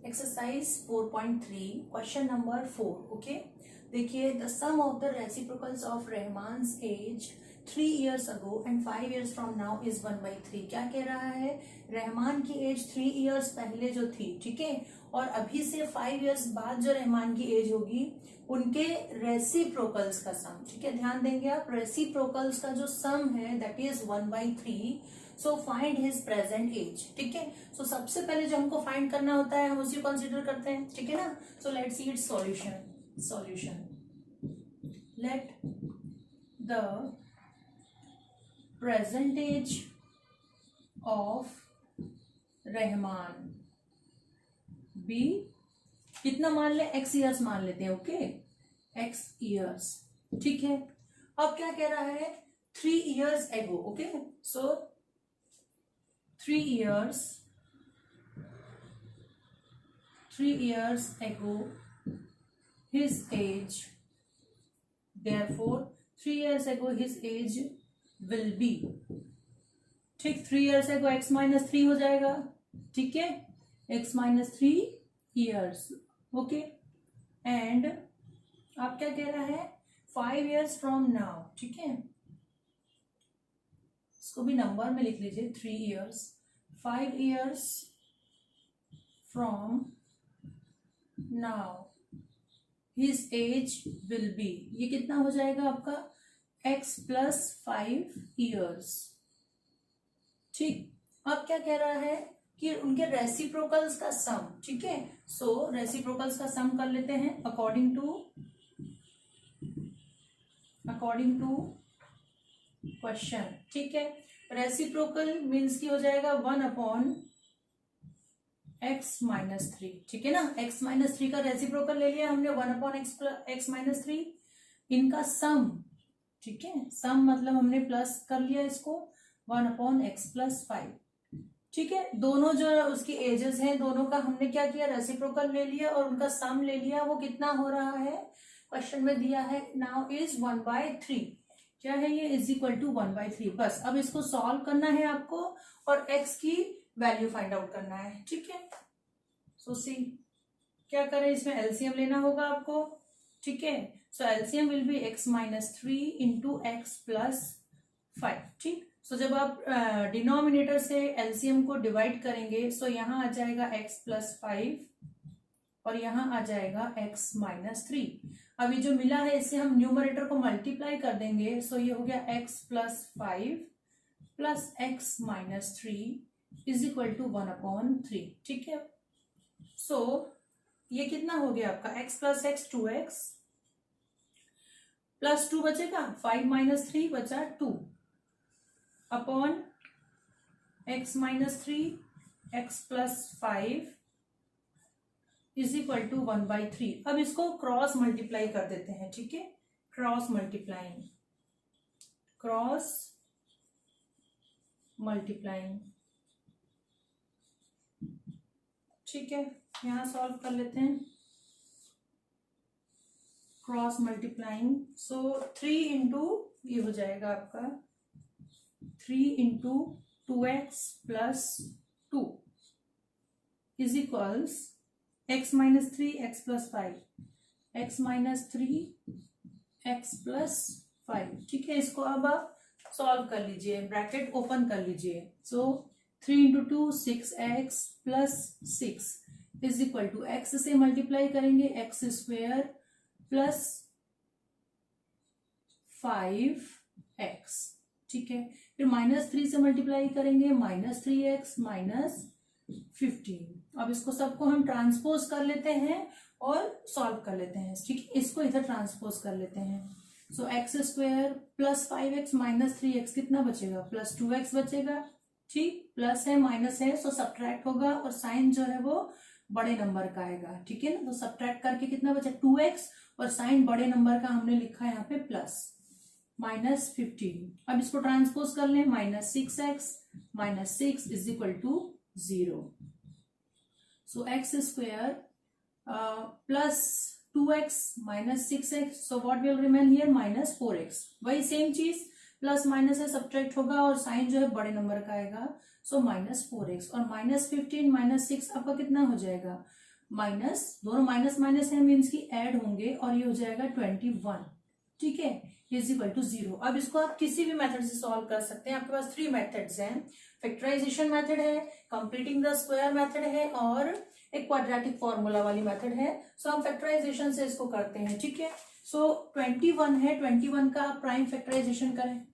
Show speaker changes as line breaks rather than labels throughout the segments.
Exercise 4.3 question number 4। Okay, देखिए the sum of the reciprocals of Rahman's age 3 years ago and 5 years from now is 1/3। क्या कह रहा है? रहमान की एज 3 years पहले जो थी, ठीक है, और अभी से 5 years बाद जो रहमान की एज होगी उनके रेसिप्रोकल्स का सम, ठीक है, ध्यान देंगे आप। रेसिप्रोकल्स का जो सम है that is 1/3। So find his present age, ठीक है। सो सबसे पहले जो हमको फाइंड करना होता है हम उसी कंसीडर करते हैं, ठीक है ना। So let's see its solution. Let the present age of Rahman be, कितना मान ले? x ईयर्स मान लेते हैं। ओके, x ईयर्स, ठीक है। अब क्या कह रहा है? 3 years ago। Okay, so 3 years ago his age, therefore 3 years ago his age will be, ठीक, 3 years ago x minus 3 हो जाएगा, ठीक है, x minus 3 years। Okay, and आप क्या कह रहा है? 5 years from now, ठीक है, इसको भी नंबर में लिख लीजिए। 3 years, 5 years from now his age will be, ये कितना हो जाएगा आपका? x plus 5 years। ठीक, अब क्या कह रहा है कि उनके रेसिप्रोकल्स का सम, ठीक है। सो रेसिप्रोकल्स का सम कर लेते हैं अकॉर्डिंग टू क्वेश्चन, ठीक है। रेसिप्रोकल मीन्स की हो जाएगा 1/x-3, ठीक है ना। x-3 का रेसिप्रोकल ले लिया हमने, 1/x-3। इनका सम, ठीक है, सम मतलब हमने प्लस कर लिया इसको, 1/x+5, ठीक है। दोनों जो उसकी एजेस हैं दोनों का हमने क्या किया? रेसिप्रोकल ले लिया और उनका सम ले लिया। वो कितना हो रहा है? क्वेश्चन में दिया है नाउ इज 1/3। क्या है ये? Is equal to 1/3। बस अब इसको सॉल्व करना है आपको और x की वैल्यू फाइंड आउट करना है, ठीक है। सो सी क्या करें, इसमें एलसीएम लेना होगा आपको, ठीक है। So LCM will be x-3 into x+5, ठीक। सो जब आप डिनोमिनेटर से एलसीएम को डिवाइड करेंगे सो यहाँ आ जाएगा x+5 और यहाँ आ जाएगा x-3। अभी जो मिला है इससे हम न्यूमरेटर को मल्टीप्लाई कर देंगे। सो ये हो गया x+5 plus x-3 is equal to 1/3, ठीक है। सो ये कितना हो गया आपका? x plus x 2x plus 2 बचेगा, 5 - 3 बचा 2 upon x-3 x+5 is equal to 1/3। अब इसको क्रॉस मल्टीप्लाई कर देते हैं, ठीक है। क्रॉस मल्टीप्लाइंग, ठीक है। यहां सॉल्व कर लेते हैं क्रॉस मल्टीप्लाइंग। सो 3 इंटू ये हो जाएगा आपका 3 into 2x plus 2 is equals x-3 x+5 x-3 x+5, ठीक है। इसको अब आप सॉल्व कर लीजिए, ब्रैकेट ओपन कर लीजिए। So 3 into 2 6x plus 6 is equal to x से मल्टीप्लाई करेंगे x² प्लस 5x, ठीक है। फिर -3 से मल्टीप्लाई करेंगे -3x -15। अब इसको सबको हम ट्रांसपोज कर लेते हैं और सॉल्व कर लेते हैं, ठीक है। इसको इधर ट्रांसपोज कर लेते हैं। सो x² plus 5x minus 3x कितना बचेगा? प्लस 2x बचेगा, ठीक। प्लस है माइनस है सो सब्ट्रैक्ट होगा और साइन जो है वो बड़े नंबर का आएगा, ठीक है ना। तो सब्ट्रैक्ट करके कितना बचा? 2x और साइन बड़े नंबर का हमने लिखा है यहाँ पे प्लस -15। अब इसको ट्रांसपोज कर लें, -6x -6 is equal to 0। So x² plus 2x minus 6x, so what will remain here? -4x। वही सेम चीज, प्लस माइनस है सब्ट्रैक्ट होगा और साइन जो है बड़े नंबर का आएगा, सो -4x। और -15 -6 आपका कितना हो जाएगा? माइनस, दोनों माइनस माइनस है मीन्स की ऐड होंगे और ये हो जाएगा 21, ठीक है, इज इक्वल टू 0। अब इसको आप किसी भी मेथड से सॉल्व कर सकते हैं। आपके पास 3 मेथड्स हैं, फैक्टराइजेशन मेथड है, कंप्लीटिंग द स्क्वायर मेथड है और एक क्वाड्रेटिक फॉर्मूला वाली मेथड है। सो हम फैक्टराइजेशन से इसको करते हैं, ठीक है। सो 21 है, 21 का आप प्राइम फैक्टराइजेशन करें,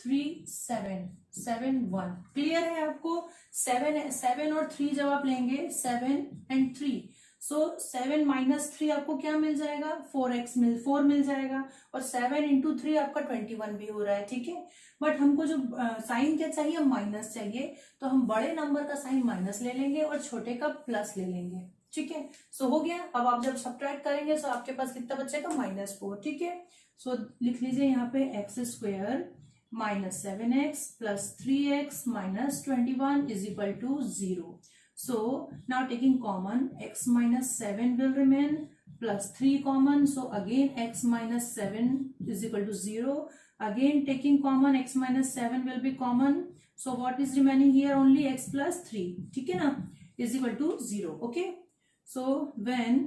3 7 7 1, क्लियर है आपको। 7 और 3 जब आप लेंगे 7 एंड 3, सो 7 माइनस 3 आपको क्या मिल जाएगा, 4 मिल जाएगा और 7 इंटू 3 आपका 21 भी हो रहा है, ठीक है। बट हमको जो साइन क्या चाहिए, माइनस चाहिए, तो हम बड़े नंबर का साइन माइनस ले लेंगे और छोटे का प्लस ले लेंगे, ठीक है। सो हो गया। अब आप जब सब्ट्रैक्ट करेंगे तो आपके पास कितना बचेगा, -4, ठीक है। सो लिख लीजिए यहाँ पे x square minus 7x plus 3x minus 21 is equal to 0. So now taking common, x minus 7 will remain plus 3 common. So again x minus 7 is equal to 0. Again taking common, x minus 7 will be common. So what is remaining here, only x plus 3, ठीक है ना, is equal to 0. Okay. So when,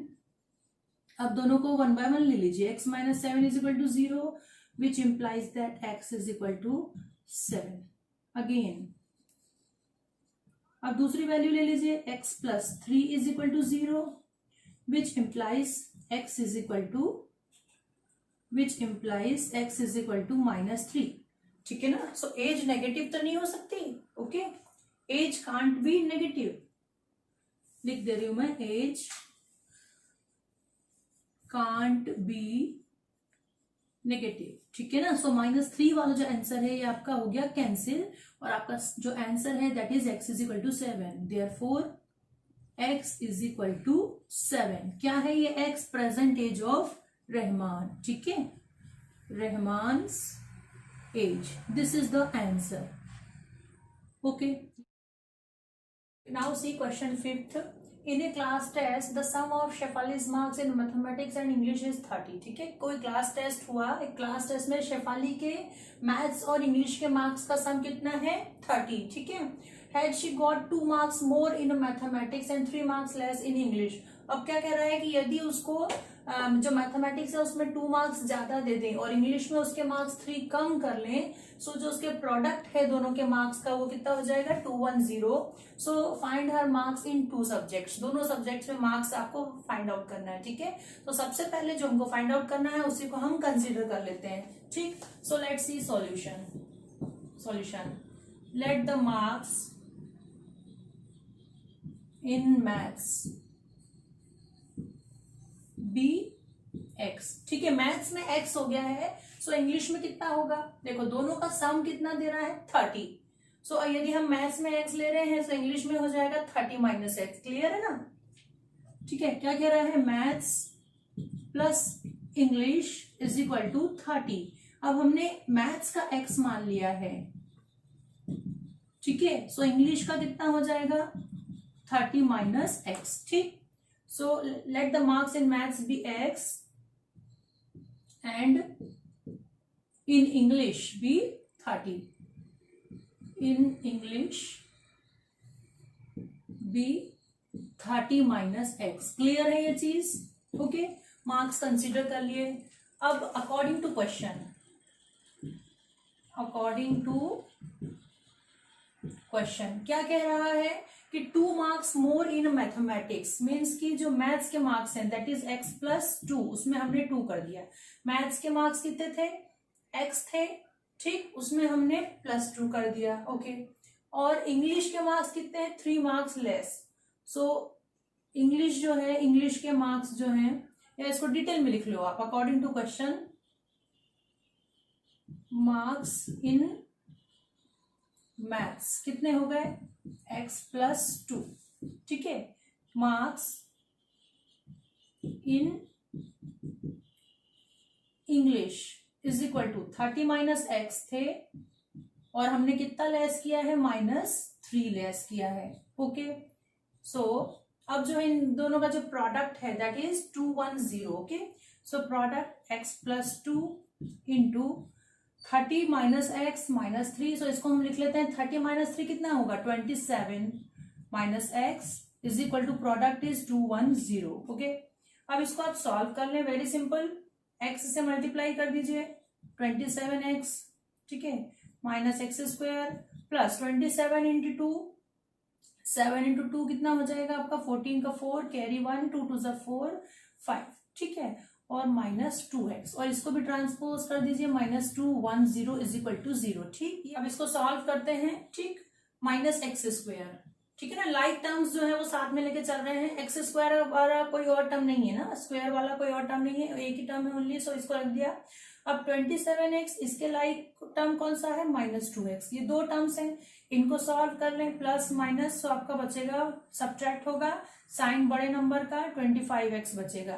अब दोनों को 1 by 1 ले लीजिए, x minus 7 is equal to 0, which implies that x is equal to 7. Again अब दूसरी वैल्यू ले लीजिए, x plus 3 is equal to 0, which implies x is equal to -3, ठीक है ना। सो एज नेगेटिव तो नहीं हो सकती, okay, age can't be negative, लिख दे रही हूं मैं, एज कांट बी नेगेटिव, ठीक है ना। सो -3 वाला जो आंसर है ये आपका हो गया कैंसिल और आपका जो आंसर है that is x is equal to 7। Therefore x is equal to 7। क्या है ये x, present age of Rahman, ठीक है, Rahman's age, this is the answer, okay. Now see question 5th। In a class test, the sum of Shefali's marks in mathematics and English is 30, ठीक है। कोई class test हुआ, एक क्लास टेस्ट में शेफाली के maths और इंग्लिश के मार्क्स का सम कितना है, 30, ठीक है। Had she got 2 marks more in mathematics and 3 marks less in English। अब क्या कह रहा है कि यदि उसको जो मैथमेटिक्स है उसमें 2 मार्क्स ज्यादा दे दें और इंग्लिश में उसके मार्क्स 3 कम कर लें, सो जो उसके प्रोडक्ट है दोनों के मार्क्स का वो कितना हो जाएगा, 210। So find her marks in 2 subjects, दोनों सब्जेक्ट्स में मार्क्स आपको फाइंड आउट करना है, ठीक है। तो सबसे पहले जो हमको फाइंड आउट करना है उसी को हम कंसीडर कर लेते हैं, ठीक। So let's see solution. Let the marks in maths be x, ठीक है। मैथ्स में x हो गया है, सो इंग्लिश में कितना होगा, देखो दोनों का सम कितना दे रहा है, 30। सो यदि हम मैथ्स में x ले रहे हैं तो इंग्लिश में हो जाएगा 30 माइनस x, क्लियर है ना, ठीक है। क्या कह रहा है, maths plus English is equal to 30। अब हमने मैथ्स का x मान लिया है, ठीक है। सो इंग्लिश का कितना हो जाएगा, 30 माइनस x, ठीक। So let the marks in maths be x and in English be 30. In English be 30 minus x. Clear है ये चीज, ओके। मार्क्स कंसिडर कर लिए। अब अकॉर्डिंग टू क्वेश्चन क्या कह रहा है कि 2 marks more in mathematics, means की जो मैथ्स के मार्क्स हैं दैट इज x प्लस 2, उसमें हमने 2 कर दिया। मैथ्स के मार्क्स कितने थे, x थे, ठीक, उसमें हमने +2 कर दिया, ओके। और इंग्लिश के मार्क्स कितने हैं, 3 मार्क्स लेस। सो इंग्लिश जो है, इंग्लिश के मार्क्स जो हैं, या इसको डिटेल में लिख लो आप, according to question marks in maths कितने हो गए, x प्लस 2, ठीक है। Marks in English is equal to 30 minus x थे और हमने कितना लेस किया है, -3 लेस किया है, ओके। सो अब जो इन दोनों का जो प्रोडक्ट है that is 210, okay. So product x plus 2 into 30 minus x minus 3, सो इसको हम लिख लेते हैं 30 माइनस 3 कितना होगा, 27 minus x is equal to product is 210। Okay, अब इसको आप सॉल्व कर लें, वेरी सिंपल। एक्स से मल्टीप्लाई कर दीजिए 27x, ठीक है, minus x square plus 27 into two, 7 into two कितना हो जाएगा आपका 14 का 4, कैरी 1, 2 2 4 5, ठीक है, और माइनस 2x, और इसको भी ट्रांसपोज कर दीजिए माइनस 210 इज इक्वल टू 0। ठीक, अब इसको सॉल्व करते हैं। ठीक, माइनस एक्स स्क्वायर, ठीक है ना, लाइक टर्म्स जो है वो साथ में लेके चल रहे हैं। एक्स स्क्वायर वाला कोई और टर्म नहीं है ना, स्क्वायर वाला कोई और टर्म नहीं है, एक ही टर्म है ओनली, सो इसको रख दिया। अब 27x, इसके लाइक टर्म कौन सा है, माइनस 2x, ये दो टर्म्स हैं, इनको सॉल्व कर लें, प्लस माइनस, तो आपका बचेगा, सब्ट्रैक्ट होगा, साइन बड़े नंबर का 25x बचेगा।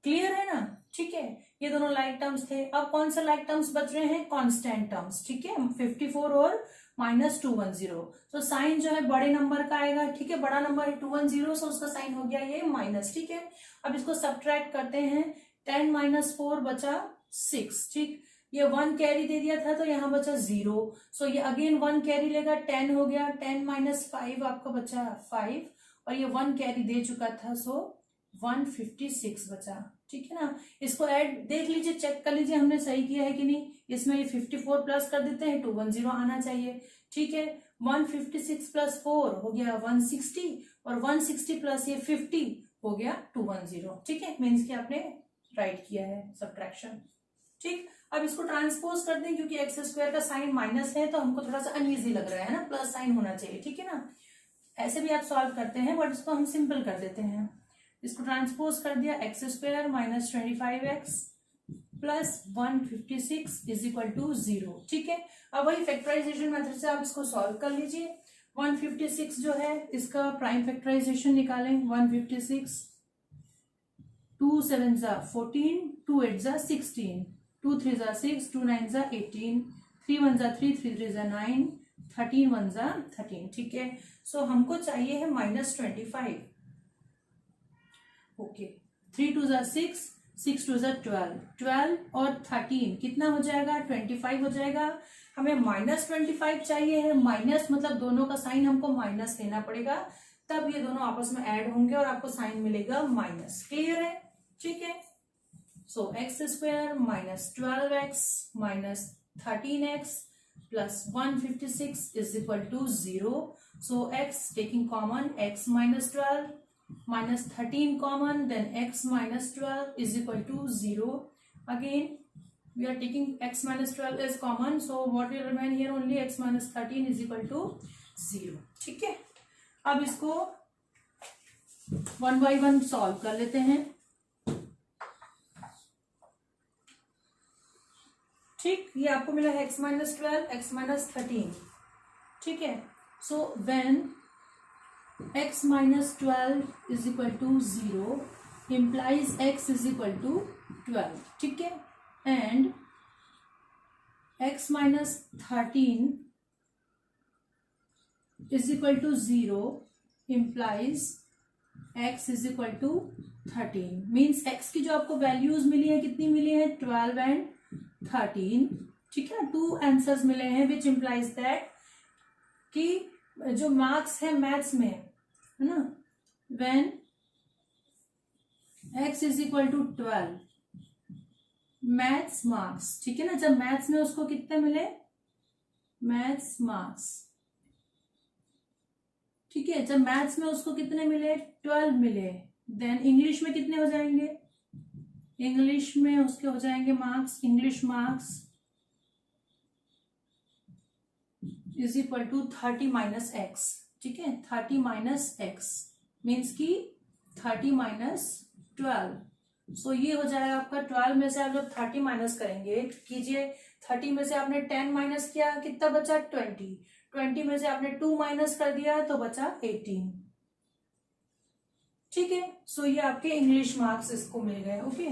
क्लियर है ना, ठीक है, ये दोनों लाइक टर्म्स थे। अब कौन सा लाइक टर्म्स बच रहे हैं, कांस्टेंट टर्म्स, ठीक है, 54 और माइनस 210, तो साइन जो है बड़े नंबर का आएगा, ठीक है, बड़ा नंबर है 210, सो उसका साइन हो गया ये माइनस, ठीक है। अब इसको सब्ट्रैक्ट करते हैं, 10 माइनस 4 बचा 6, ठीक, ये 1 कैरी दे दिया था तो यहाँ बचा 0, सो ये अगेन 1 कैरी लेगा, 10 हो गया, 10 माइनस 5 आपका बचा 5, और ये 1 कैरी दे चुका था, सो 156 बचा, ठीक है ना। इसको ऐड देख लीजिए, चेक कर लीजिए हमने सही किया है कि नहीं, इसमें ये 54 प्लस कर देते हैं, 210 आना चाहिए, ठीक है। 156 प्लस 4 हो गया 160, और 160 प्लस ये 50 हो गया 210, ठीक है, मीन्स कि आपने राइट किया है सब्ट्रैक्शन। ठीक, अब इसको ट्रांसपोज कर दें, क्योंकि एक्स स्क्वायर का साइन माइनस है तो हमको थोड़ा सा अनईजी लग रहा है ना, प्लस साइन होना चाहिए, ठीक है ना। ऐसे भी आप सॉल्व करते हैं, बट इसको हम सिंपल कर देते हैं। इसको ट्रांसपोज कर दिया, x square minus 25x plus 156 is equal to 0, ठीक है। अब वही फैक्टराइजेशन मेथड से आप इसको सॉल्व कर लीजिए। 156 जो है इसका प्राइम फैक्टराइजेशन निकालें, 156, 2 7 जा 14, 2 8 जा 16, 2 3 जा 6, 2 9 जा 18, 3 1 जा 3, 3 3 जा 9, 13 1 जा 13, ठीक है। सो हमको चाहिए है माइनस 25, ओके, 3 2 जा 6, 6 2 जा 12, 12 और 13 कितना हो जाएगा, 25 हो जाएगा। हमें माइनस 25 चाहिए है, माइनस मतलब दोनों का साइन हमको माइनस लेना पड़ेगा, तब ये दोनों आपस में ऐड होंगे और आपको साइन मिलेगा माइनस। क्लियर है, ठीक है। So x square minus 12x minus 13x plus 156 is equal to 0। So x taking common, x minus 12 minus 13 common, then x minus 12 is equal to 0. Again we are taking x minus 12 as common, so what will remain here, only x minus 13 is equal to 0, ठीक है। अब इसको 1 by 1 solve कर लेते हैं। ठीक, ये आपको मिला है x minus 12, x minus 13, ठीक है। सो when x minus 12 is equal to 0 implies x is equal to 12, ठीक है, and x minus 13 is equal to 0 implies x is equal to 13, means x की जो आपको वैल्यूज मिली है, कितनी मिली है, 12 and 13, ठीक है, 2 आंसर्स मिले हैं, which implies that कि जो मार्क्स है मैथ्स में, है ना, when x is equal to 12 maths marks, ठीक है ना, जब मैथ्स में उसको कितने मिले, मैथ्स मार्क्स, ठीक है, जब मैथ्स में उसको कितने मिले, 12 मिले, देन इंग्लिश में कितने हो जाएंगे, इंग्लिश में उसके हो जाएंगे marks, English marks is equal to 30 minus x, ठीक है, 30 माइनस एक्स मीन्स की 30 माइनस 12, सो ये हो जाएगा आपका 12 में से आप जब 30 माइनस करेंगे, कीजिए, 30 में से आपने 10 माइनस किया, कितना बचा, 20, 20 में से आपने 2 माइनस कर दिया तो बचा 18, ठीक है। सो ये आपके इंग्लिश मार्क्स इसको मिल गए, ओके।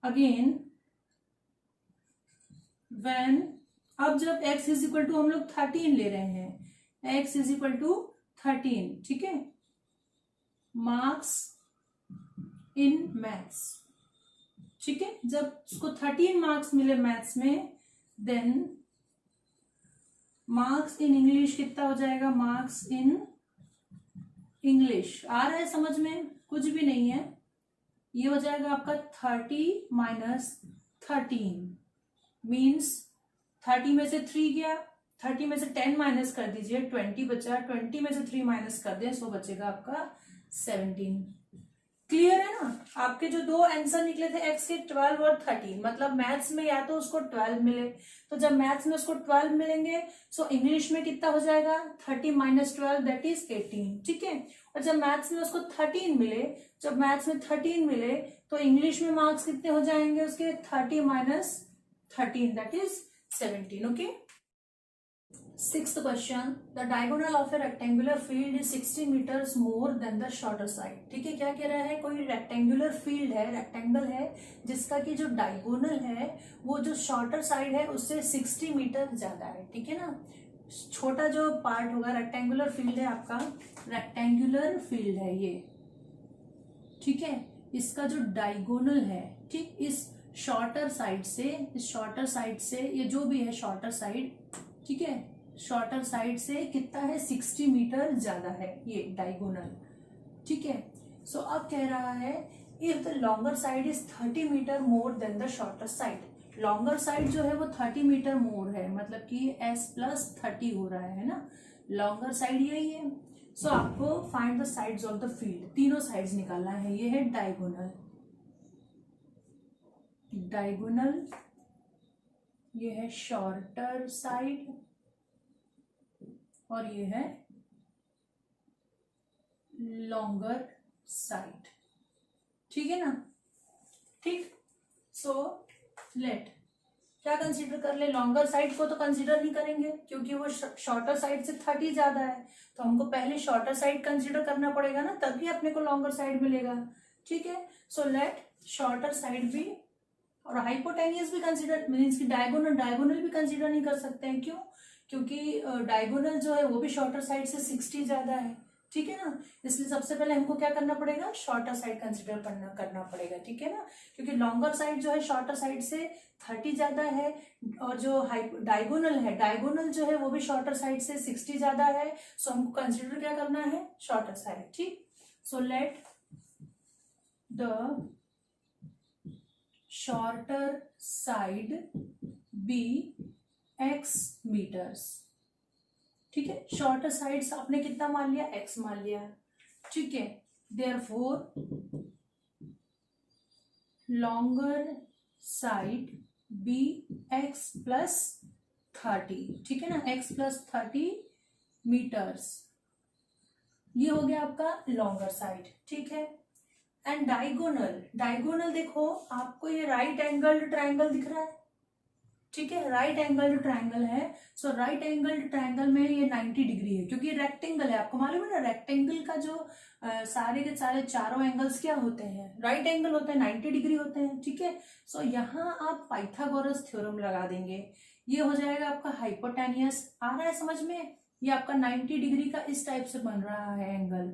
अगेन व्हेन, अब जब x इज इक्वल टू हम लोग 13 ले रहे हैं, x इज इक्वल टू 13, ठीक है, मार्क्स इन मैथ्स, ठीक है, जब उसको 13 मार्क्स मिले मैथ्स में, देन मार्क्स इन इंग्लिश कितना हो जाएगा, मार्क्स इन इंग्लिश आ रहा है समझ में? कुछ भी नहीं है, ये हो जाएगा आपका 30 माइनस 13 मीन्स 30 में से 3 गया, 30 में से 10 माइनस कर दीजिए, 20 बचा, 20 में से 3 माइनस कर दें, सो बचेगा आपका 17। क्लियर है ना? आपके जो दो आंसर निकले थे एक्स के 12 और 13, मतलब मैथ्स में या तो उसको 12 मिले, तो जब मैथ्स में उसको 12 मिलेंगे सो इंग्लिश में कितना हो जाएगा 30 माइनस 12 दैट इज 18, ठीक है। और जब मैथ्स में उसको 13 मिले, जब मैथ्स में 13 मिले तो इंग्लिश में मार्क्स कितने हो जाएंगे उसके 30 minus 13 that is 17। Okay, sixth question, the diagonal of a rectangular field is 60 metres more than the shorter side. ठीक है, क्या कह रहा है, कोई रेक्टेंगुलर फील्ड है, रेक्टेंगल है जिसका कि जो डायगोनल है वो जो शॉर्टर साइड है उससे 60 मीटर ज्यादा है। ठीक है ना, छोटा जो पार्ट होगा, रेक्टेंगुलर फील्ड है आपका, रेक्टेंगुलर फील्ड है ये, ठीक है, इसका जो डायगोनल है, ठीक, इस शॉर्टर साइड से, इस शॉर्टर साइड से, ये जो भी है शॉर्टर साइड, ठीक है, शॉर्टर साइड से कितना है 60 मीटर ज्यादा है ये डायगोनल। ठीक है, सो अब कह रहा है if the longer side is 30 metre more than the shorter side. Longer side जो है वो 30 मीटर मोर है, मतलब कि s प्लस 30 हो रहा है ना, लॉन्गर साइड यही है। सो आपको find the sides of the field, तीनों साइड्स निकालना है। ये है डायगोनल, डायगोनल, ये है शॉर्टर साइड और ये है लॉन्गर साइड। ठीक है ना, ठीक। सो लेट क्या कंसीडर कर ले, लॉन्गर साइड को तो कंसीडर नहीं करेंगे क्योंकि वो शॉर्टर साइड से 30 ज्यादा है, तो हमको पहले शॉर्टर साइड कंसीडर करना पड़ेगा ना, तभी अपने को लॉन्गर साइड मिलेगा। ठीक है, सो लेट शॉर्टर साइड भी और हाइपोटेनियस भी कंसीडर, मीन्स की डायगोनल भी कंसीडर नहीं कर सकते हैं। क्यों? क्योंकि डायगोनल जो है वो भी शॉर्टर साइड से 60 ज्यादा है। ठीक है ना, इसलिए सबसे पहले हमको क्या करना पड़ेगा, शॉर्टर साइड कंसीडर करना पड़ेगा। ठीक है ना, क्योंकि लॉन्गर साइड जो है शॉर्टर साइड से 30 ज्यादा है और जो डायगोनल है, डायगोनल जो है वो भी शॉर्टर साइड से 60 ज्यादा है। सो हमको कंसीडर क्या करना है, शॉर्टर साइड। ठीक, so let the shorter side be x metres. ठीक है, शॉर्टर साइड आपने कितना मान लिया, x मान लिया। ठीक है, therefore longer side be x plus 30। ठीक है ना, x प्लस 30 मीटर्स, ये हो गया आपका लॉन्गर साइड। ठीक है, एंड डायगोनल देखो आपको ये राइट एंगल्ड ट्राइंगल दिख रहा है। ठीक है, राइट एंगल्ड ट्राइंगल है। सो राइट एंगल्ड ट्राइंगल में ये 90 डिग्री है क्योंकि रेक्टेंगल है। आपको मालूम है ना, रेक्टेंगल का जो सारे के सारे चारों एंगल्स क्या होते हैं, राइट एंगल होते हैं, 90 डिग्री होते हैं। ठीक है, सो यहाँ आप पाइथागोरस थ्योरम लगा देंगे, ये हो जाएगा आपका हाइपोटेनियस। आ रहा है समझ में, ये आपका 90 डिग्री का इस टाइप से बन रहा है एंगल,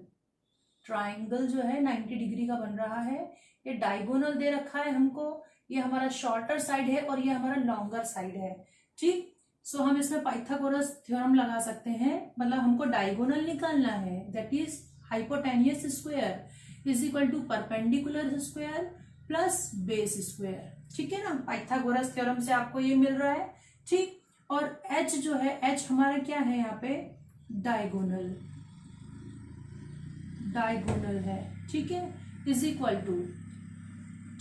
ट्राइंगल जो है 90 डिग्री का बन रहा है। ये डायगोनल दे रखा है हमको, ये हमारा शॉर्टर साइड है और ये हमारा लॉन्गर साइड है। ठीक, सो हम इसमें पाइथागोरस थ्योरम लगा सकते हैं, मतलब हमको डायगोनल निकालना है, that is hypotenuse square is equal to perpendicular square plus base square. ठीक है ना, पाइथागोरस थ्योरम से आपको ये मिल रहा है। ठीक, और h जो है, h हमारा क्या है यहाँ पे, डायगोनल है। ठीक है, इज इक्वल टू,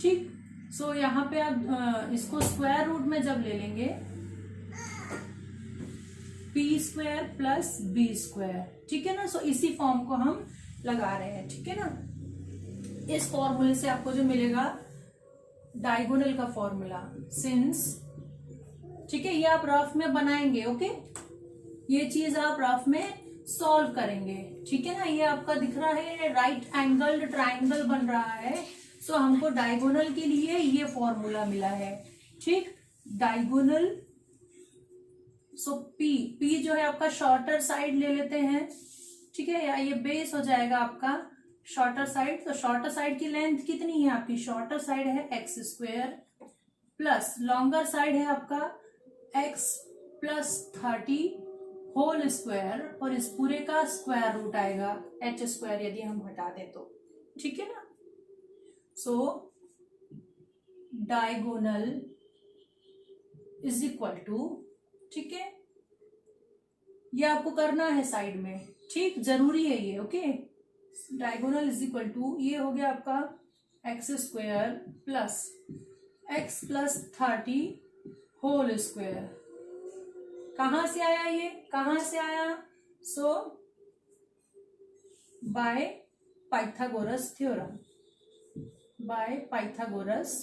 ठीक, सो यहाँ पे आप इसको स्क्वायर रूट में जब ले लेंगे, P square plus B square. ठीक है ना, सो इसी फॉर्म को हम लगा रहे हैं। ठीक है ना, इस फॉर्मूले से आपको जो मिलेगा डायगोनल का फॉर्मूला, सिंस, ठीक है, ये आप रफ में बनाएंगे। ओके, ये चीज आप रफ में सॉल्व करेंगे। ठीक है ना, ये आपका दिख रहा है राइट एंगल्ड ट्राइंगल बन रहा है। सो हमको डायगोनल के लिए ये फॉर्मूला मिला है। ठीक, डायगोनल, सो पी जो है आपका शॉर्टर साइड ले लेते हैं। ठीक है, या ये बेस हो जाएगा आपका शॉर्टर साइड। तो शॉर्टर साइड की लेंथ कितनी है आपकी, शॉर्टर साइड है x square plus longer side है आपका एक्स प्लस 30 होल स्क्वायर और इस पूरे का स्क्वायर रूट आएगा एच स्क्वायर यदि हम हटा दें तो, ठीक है ना। सो डायगोनल इज इक्वल टू, ठीक है, ये आपको करना है साइड में, ठीक, जरूरी है ये, okay. Diagonal is equal to, ये हो गया आपका x square plus x plus 30 whole square. कहां से आया ये, कहां से आया? So by Pythagoras theorem, by Pythagoras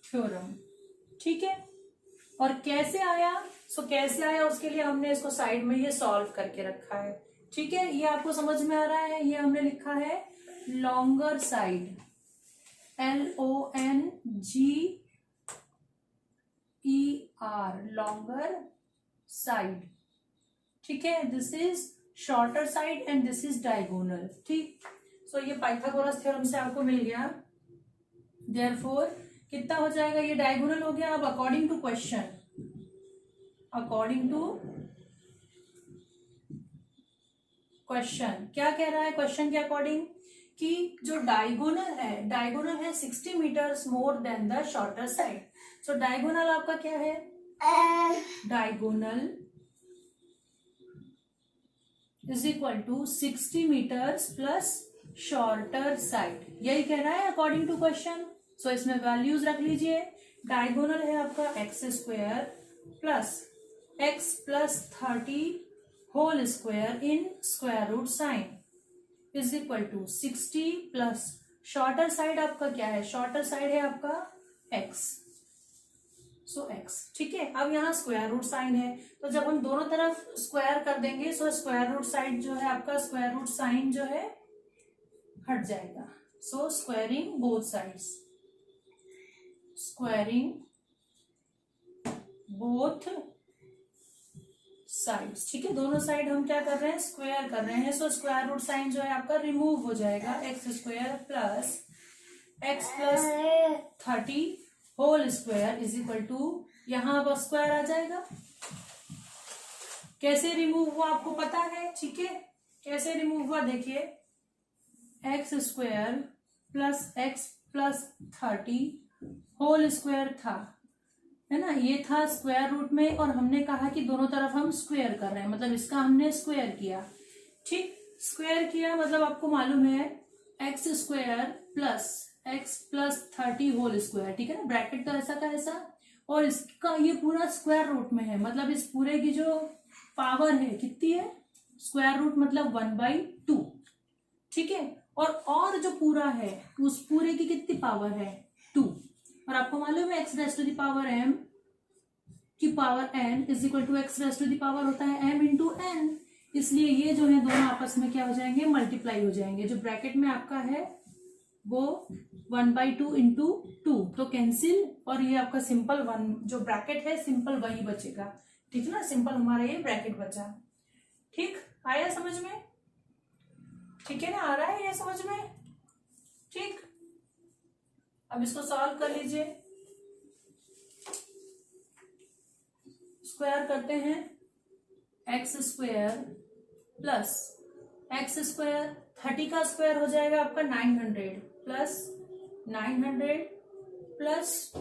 theorem, ठीक है। और कैसे आया? सो कैसे आया उसके लिए हमने इसको साइड में ये सॉल्व करके रखा है, ठीक है। ये आपको समझ में आ रहा है, ये हमने लिखा है longer side, LONGER, longer side, ठीक है। This is shorter side and this is diagonal, ठीक। सो ये पाइथागोरस थ्योरम से आपको मिल गया। देयरफॉर कितना हो जाएगा, ये डायगोनल हो गया। अब according to question, according to question क्या कह रहा है, क्वेश्चन के अकॉर्डिंग कि जो डायगोनल है 60 metres more than the shorter side. So diagonal आपका क्या है, diagonal is equal to 60 metres plus shorter side, यही कह रहा है अकॉर्डिंग टू क्वेश्चन। सो इसमें वैल्यूज रख लीजिए। डायगोनल है आपका x square plus 30 whole square in square root sign is equal to 60 plus shorter side आपका क्या है, शॉर्टर साइड है आपका एक्स, सो एक्स, ठीक है। अब यहाँ स्क्वायर रूट साइन है, तो जब हम दोनों तरफ स्क्वायर कर देंगे सो स्क्वायर रूट साइड जो है आपका, स्क्वायर रूट साइन जो है हट जाएगा। So squaring both sides, squaring both sides, ठीक है। दोनों साइड हम क्या कर रहे हैं, स्क्वायर कर रहे हैं। सो स्क्वायर रूट साइन जो है आपका रिमूव हो जाएगा, x square plus x plus 30 whole square is equal to, यहां अब स्क्वायर आ जाएगा। कैसे रिमूव हुआ आपको पता है, ठीक है। कैसे रिमूव हुआ देखिए, x square plus x plus 30 whole square था, है ना, ये था स्क्वायर रूट में, और हमने कहा कि दोनों तरफ हम स्क्वायर कर रहे हैं, मतलब इसका हमने स्क्वायर किया, ठीक। स्क्वायर किया मतलब आपको मालूम है x square plus 30 whole square, ठीक है ना, ब्रैकेट तो ऐसा का ऐसा, और इसका ये पूरा स्क्वायर रूट में है, मतलब इस पूरे की जो पावर है कितनी है, स्क्वायर रूट मतलब 1/2, ठीक है। और जो पूरा है उस पूरे की कितनी पावर है, 2, और आपको मालूम है x raise to the power m की power n is equal to x raise to the power होता है m इंटू n, इसलिए ये जो है दोनों आपस में क्या हो जाएंगे, मल्टीप्लाई हो जाएंगे। जो ब्रैकेट में आपका है वो 1/2 इंटू 2 तो कैंसिल, और ये आपका सिंपल 1 जो ब्रैकेट है सिंपल वही बचेगा, ठीक ना, सिंपल हमारा ये ब्रैकेट बचा, ठीक। आया समझ में, ठीक है ना, आ रहा है ये समझ में, ठीक। अब इसको सॉल्व कर लीजिए, स्क्वायर करते हैं, x square plus x square 30 का स्क्वायर हो जाएगा आपका 900 प्लस 900 प्लस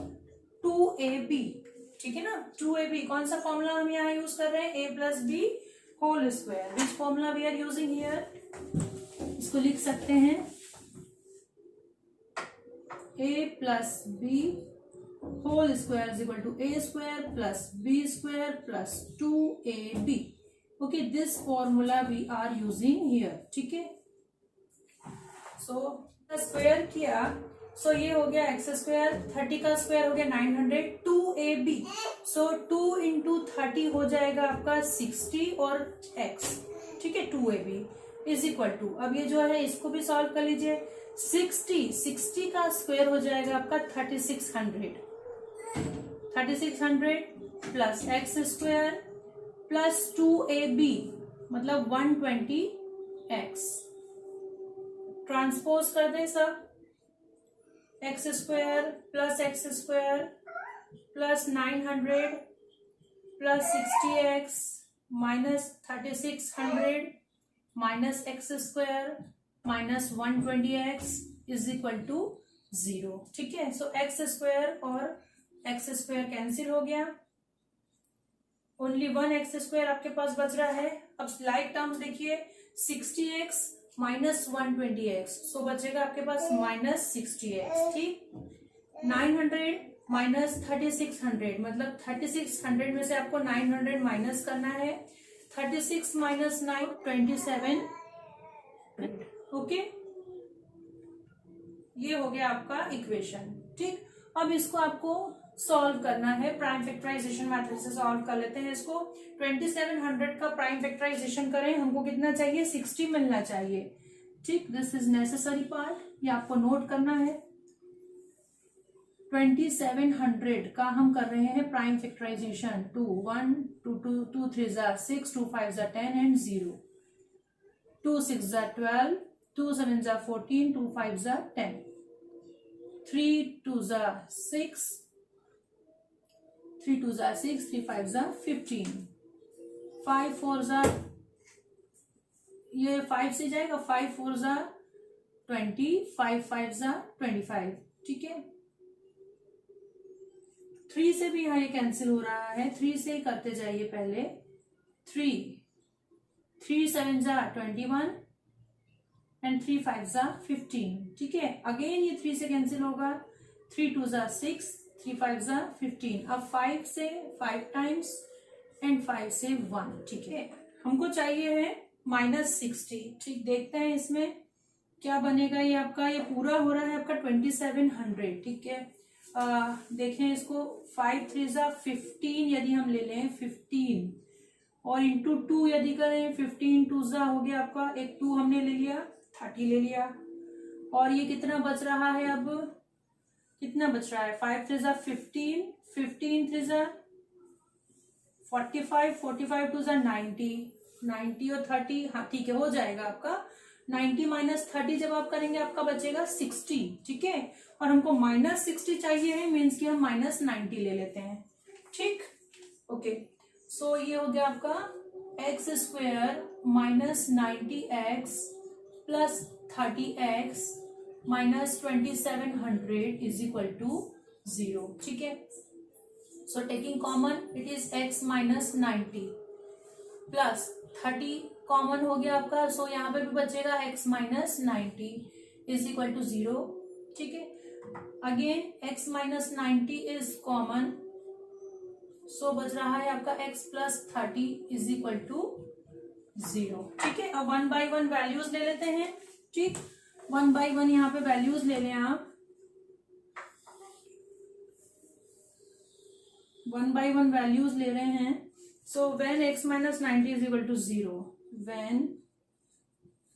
2ab, ठीक है ना, 2ab कौन सा फॉर्मूला हम यहाँ यूज कर रहे हैं, a plus b whole square, which formula we are using here, इसको लिख सकते हैं a plus b whole square is equal to a square plus b square plus 2ab, okay, this formula we are using here, ठीक है। So square किया, सो ये हो गया एक्स स्क्वायर, 30 का स्क्वायर हो गया 900, 2ab, सो 2 इंटू 30 हो जाएगा आपका 60 और x, ठीक है, 2ab इज इक्वल टू, अब ये जो है इसको भी सॉल्व कर लीजिए, 60 का स्क्वायर हो जाएगा आपका 3600 plus x square plus 2ab मतलब 120x, ट्रांसपोज कर दें सब, x square plus 900 plus 60x minus 3600 minus x square minus 120x is equal to 0। ठीक है, सो एक्स स्क्वायर और एक्स स्क्वायर कैंसिल हो गया, ओनली 1x स्क्वायर आपके पास बच रहा है। अब लाइक टर्म्स देखिए, 60x माइनस 120x, सो बचेगा आपके पास माइनस 60x। ठीक, 900 माइनस 3600, मतलब 3600 में से आपको 900 माइनस करना है। 36 माइनस 9 27। ओके, ये हो गया आपका इक्वेशन। ठीक, अब इसको आपको सॉल्व करना है, प्राइम फैक्टराइजेशन मेथड से सॉल्व कर लेते हैं इसको। 2700 का प्राइम फैक्टराइजेशन करें, हमको कितना चाहिए, 60 मिलना चाहिए। ठीक, दिस इज नेसेसरी पार्ट, ये आपको नोट करना है। 2700 का हम कर रहे हैं प्राइम फैक्टराइजेशन, 2 1 2 2 2 3 6 2 5 10 एंड 0, 2 6 12, 2 7 14, 2 5 10, 3 2 6, 3 2 6, 3 5 15, 5 4 ये 5 से जाएगा, 5 4 20, 5 5 25। ठीक है, 3 से भी यहाँ ये कैंसिल हो रहा है, 3 से ही करते जाइए पहले। 3 7 21 एंड 3 5 15। ठीक है, अगेन ये 3 से कैंसिल होगा, 3 2 6, 3 5 15। अब 5 से 5 टाइम्स एंड 5 से 1। ठीक है, हमको चाहिए है माइनस 60। ठीक, देखते हैं इसमें क्या बनेगा। ये आपका ये पूरा हो रहा है आपका 2700। ठीक है, देखें इसको, 5 3 15 यदि हम ले लें 15 और इंटू 2 यदि करें 15 2 हो गया आपका, एक 2 हमने ले लिया, 30 ले लिया। और ये कितना बच रहा है, अब कितना बच रहा है, 5 3 15, 15 3 45, 45 2 90, 90 और 30, हाँ ठीक है, हो जाएगा आपका 90 माइनस 30 जब आप करेंगे आपका बचेगा 60। ठीक है, और हमको माइनस 60 चाहिए है, मीन्स कि हम माइनस 90 ले लेते हैं। ठीक, ओके, सो ये हो गया आपका x square minus 90x plus 30x minus 2700 is equal to 0। ठीक है, so taking common it is x minus 90 plus 30 common हो गया आपका, सो यहाँ पे भी बचेगा x minus 90 is equal to 0। ठीक है, again x minus 90 is common, so बच रहा है आपका x plus 30 is equal to 0। ठीक है, अब 1 बाई 1 वैल्यूज ले लेते हैं। ठीक, 1 बाई 1 यहाँ पे वैल्यूज ले लें आप, 1 बाई 1 वैल्यूज ले रहे हैं। So when x minus 90 is equal to 0, when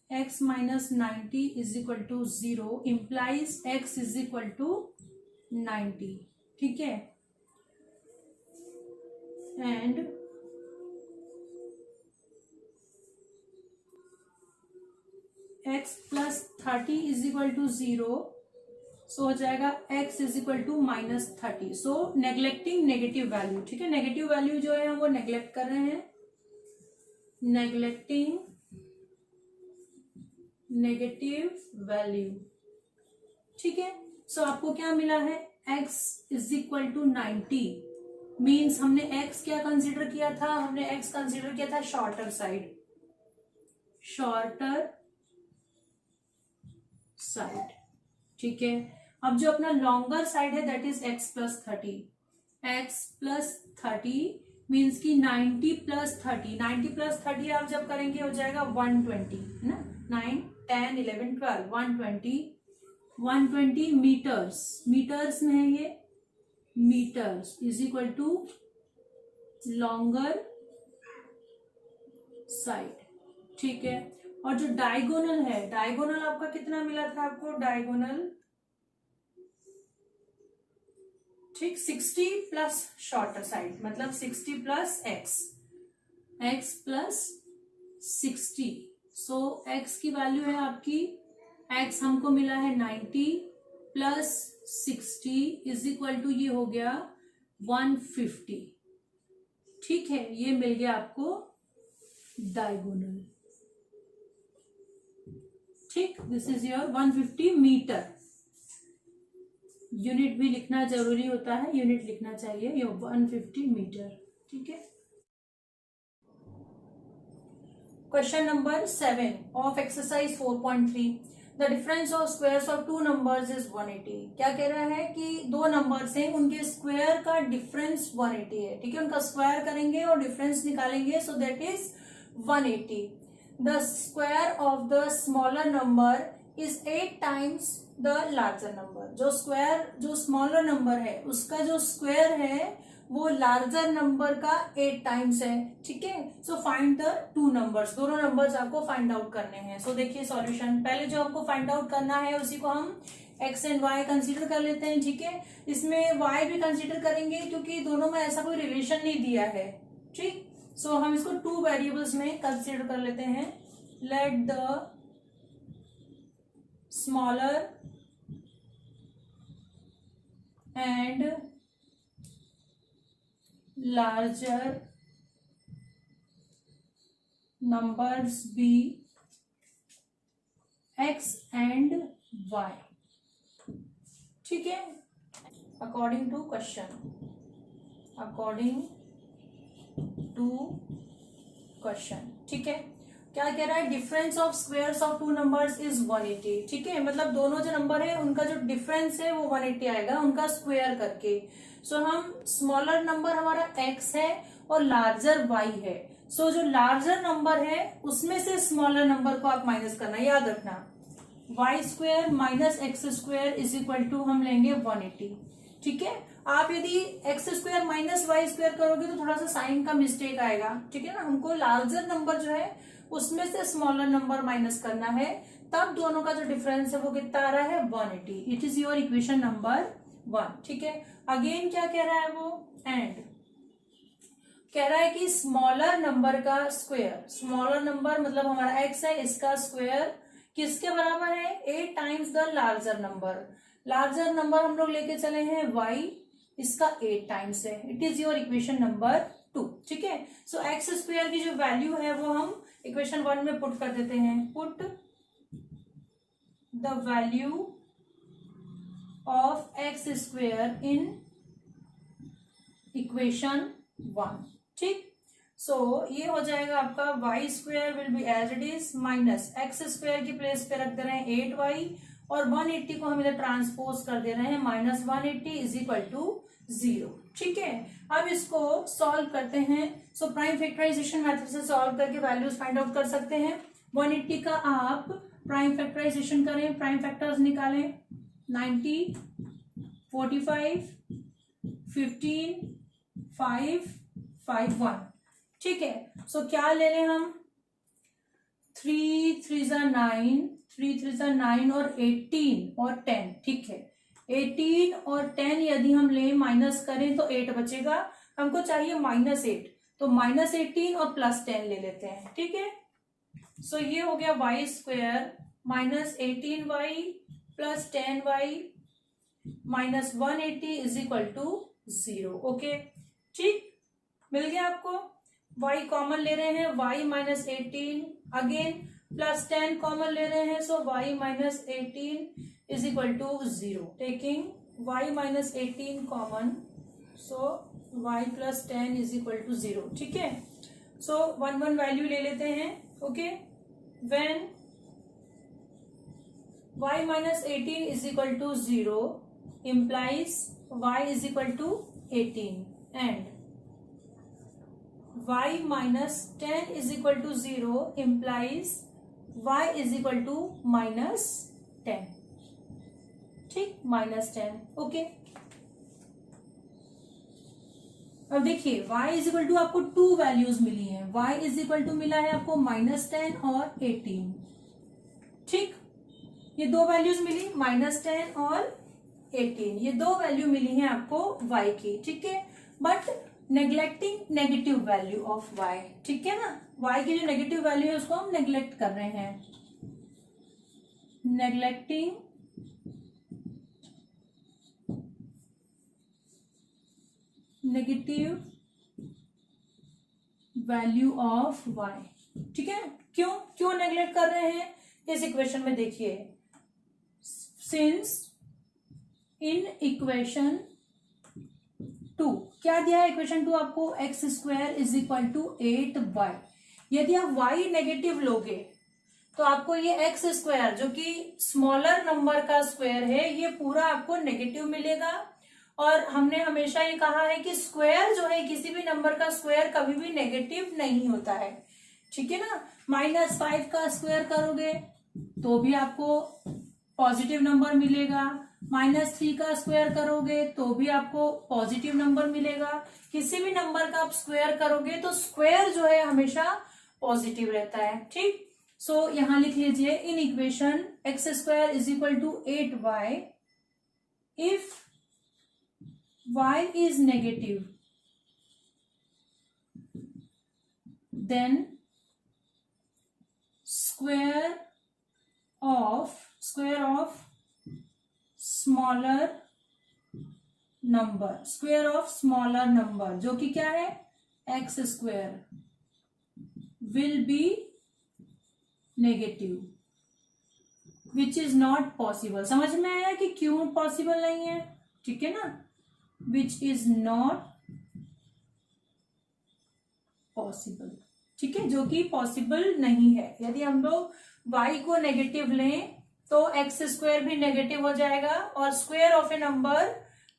x minus 90 is equal to 0 implies x is equal to 90। ठीक है, and x plus 30 is equal to 0, so हो जाएगा x is equal to minus 30। So neglecting negative value. ठीक है, negative value जो है हम वो नेग्लेक्ट कर रहे हैं, नेग्लेक्टिंग नेगेटिव वैल्यू। ठीक है, सो आपको क्या मिला है, x is equal to 90, means हमने x क्या कंसीडर किया था, हमने x कंसीडर किया था शॉर्टर साइड, शॉर्टर साइड। ठीक है, अब जो अपना लॉन्गर साइड है that is x plus 30, x plus 30 means की 90 प्लस 30, 90 प्लस 30 आप जब करेंगे हो जाएगा 120, है ना, 9 10 11 12 120 मीटर्स, मीटर्स में है ये, metres is equal to longer side. ठीक है, और जो डायगोनल है, डायगोनल आपका कितना मिला था आपको, डायगोनल ठीक 60 प्लस शॉर्टर साइड, मतलब 60 प्लस x प्लस 60। सो x की वैल्यू है आपकी, x हमको मिला है 90 प्लस 60 इज इक्वल टू ये हो गया 150। ठीक है, ये मिल गया आपको डायगोनल। ठीक, this is your 150 metre. Unit भी लिखना जरूरी होता है, यूनिट लिखना चाहिए, योर 150 मीटर। ठीक है। Question number 7 of exercise 4.3, the difference of squares of two numbers is 180। क्या कह रहा है कि दो नंबर्स हैं, उनके स्क्वायर का डिफरेंस 180 है। ठीक है, उनका स्क्वायर करेंगे और डिफरेंस निकालेंगे, so that is 180। The square of the smaller number is 8 times the larger number. जो स्मॉलर नंबर है उसका जो स्क्वायर है वो लार्जर नंबर का 8 टाइम्स है। ठीक है, so find the two numbers. दोनों नंबर्स आपको फाइंड आउट करने हैं। सो देखिए सॉल्यूशन, पहले जो आपको फाइंड आउट करना है उसी को हम x एंड y कंसीडर कर लेते हैं। ठीक है, इसमें y भी कंसीडर करेंगे क्योंकि दोनों में ऐसा कोई रिलेशन नहीं दिया है। ठीक, सो हम इसको टू वेरिएबल्स में कंसीडर कर लेते हैं। Let the smaller and larger numbers be x and y। ठीक है, according to question, according to question. ठीक है, क्या कह रहा है, difference of squares of two numbers is 180। ठीक है, मतलब दोनों जो नंबर है उनका जो डिफरेंस है वो 180 आएगा उनका स्क्वायर करके। सो हम स्मॉलर नंबर हमारा x है और लार्जर y है। सो जो लार्जर नंबर है उसमें से स्मॉलर नंबर को आप माइनस करना, याद रखना। y square minus x square is equal to हम लेंगे 180। ठीक है, आप यदि x square minus y square करोगे तो थोड़ा सा साइन का मिस्टेक आएगा। ठीक है ना, हमको लार्जर नंबर जो है उसमें से स्मॉलर नंबर माइनस करना है, तब दोनों का जो डिफरेंस है वो कितना आ रहा है 180। It is your equation number 1। ठीक है, अगेन क्या कह रहा है वो, एंड कह रहा है कि स्मॉलर नंबर का स्क्वायर, स्मॉलर नंबर मतलब हमारा x है, इसका स्क्वायर किसके बराबर है, 8 times the larger number. Larger number हम लोग लेके चले हैं y, इसका 8 टाइम्स है। It is your equation number 2। ठीक है, सो एक्स स्क्वायर की जो वैल्यू है वो हम इक्वेशन 1 में पुट कर देते हैं। Put the value of x square in equation 1। ठीक, सो ये हो जाएगा आपका y square will be as it is minus x square की प्लेस पे रख दे रहे हैं 8y और 180 को हम इधर ट्रांसपोज कर दे रहे हैं माइनस 180 इज इक्वल टू 0। ठीक है, अब इसको सॉल्व करते हैं। सो प्राइम फैक्टराइजेशन मेथड से सॉल्व करके वैल्यूज फाइंड आउट कर सकते हैं। 180 का आप प्राइम फैक्टराइजेशन करें, प्राइम फैक्टर्स निकालें, 90, 45, 15, 5, 5, 1। ठीक है, सो क्या ले लें हम, 3 3 9, 3 3 9 और 18 और 10। ठीक है, 18 और 10 यदि हम ले माइनस करें तो 8 बचेगा, हमको चाहिए -8, तो -18 और +10 ले लेते हैं। ठीक है, सो ये हो गया y square minus 18y plus 10y minus 180 is equal to 0। Okay, ठीक, मिल गया आपको। y कॉमन ले रहे हैं, y minus 18 again plus 10 common ले रहे हैं, so y minus 18 is equal to 0। Taking y minus 18 common, so y plus 10 is equal to 0। ठीक है, सो 1 1 वैल्यू ले लेते हैं। Okay, when y minus 18 is equal to 0 implies y is equal to 18 and y minus 10 is equal to 0 implies y is equal to minus 10। ठीक, -10। Okay, अब देखिए y is equal to आपको 2 values मिली हैं। y is equal to मिला है आपको -10 और 18। ठीक, ये 2 वैल्यूज मिली, -10 और 18, ये 2 वैल्यू मिली हैं आपको y की। ठीक है, but neglecting negative value of y। ठीक है ना, y की जो नेगेटिव वैल्यू है उसको हम नेग्लेक्ट कर रहे हैं। Neglecting negative value of y। ठीक है, क्यों क्यों नेग्लेक्ट कर रहे हैं इस इक्वेशन में? देखिए, सिंस इन इक्वेशन 2 क्या दिया है? इक्वेशन 2 आपको x square is equal to 8y। यदि आप y नेगेटिव लोगे तो आपको ये एक्स स्क्वायर जो कि स्मॉलर नंबर का स्क्वायर है, ये पूरा आपको नेगेटिव मिलेगा। और हमने हमेशा ये कहा है कि स्क्वायर जो है, किसी भी नंबर का स्क्वायर कभी भी नेगेटिव नहीं होता है। ठीक है ना? -5 का स्क्वायर करोगे तो भी आपको पॉजिटिव नंबर मिलेगा, -3 का स्क्वायर करोगे तो भी आपको पॉजिटिव नंबर मिलेगा। किसी भी नंबर का आप स्क्वायर करोगे तो स्क्वायर जो है हमेशा पॉजिटिव रहता है। ठीक, सो यहां लिख लीजिए, in equation x square is equal to 8y, if y is negative then square of smaller number जो कि क्या है, x square will be negative which is not possible। समझ में आया कि क्यों पॉसिबल नहीं है? ठीक है ना, which is not possible। ठीक है, जो कि पॉसिबल नहीं है। यदि हम लोग y को नेगेटिव लें तो एक्स स्क्वायर भी नेगेटिव हो जाएगा, और square of A number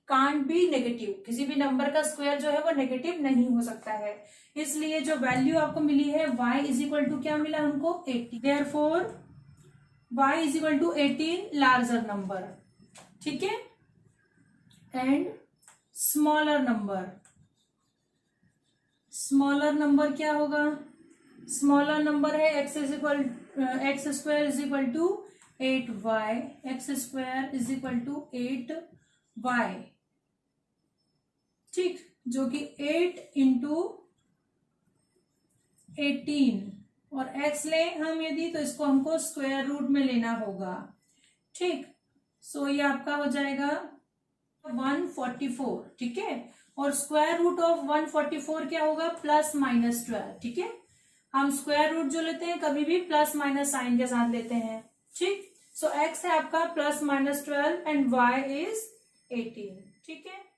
can't be negative. किसी भी नंबर का स्क्वायर जो है वो नेगेटिव नहीं हो सकता है। इसलिए जो वैल्यू आपको मिली है y इज इक्वल टू क्या मिला हमको, 18। Therefore y is equal to 18 larger number. ठीक है, एंड स्मॉलर नंबर क्या होगा? स्मॉलर नंबर है x square is equal to 8y, x square is equal to 8y। ठीक, जो कि 8 इंटू 18, और x ले हम यदि तो इसको हमको स्क्वायर रूट में लेना होगा। ठीक, सो ये आपका हो जाएगा 144। ठीक है, और स्क्वायर रूट ऑफ 144 क्या होगा, +-12। ठीक है, हम स्क्वायर रूट जो लेते हैं कभी भी प्लस माइनस साइन के साथ लेते हैं। ठीक, सो x है आपका +-12 एंड y इज 18। ठीक है।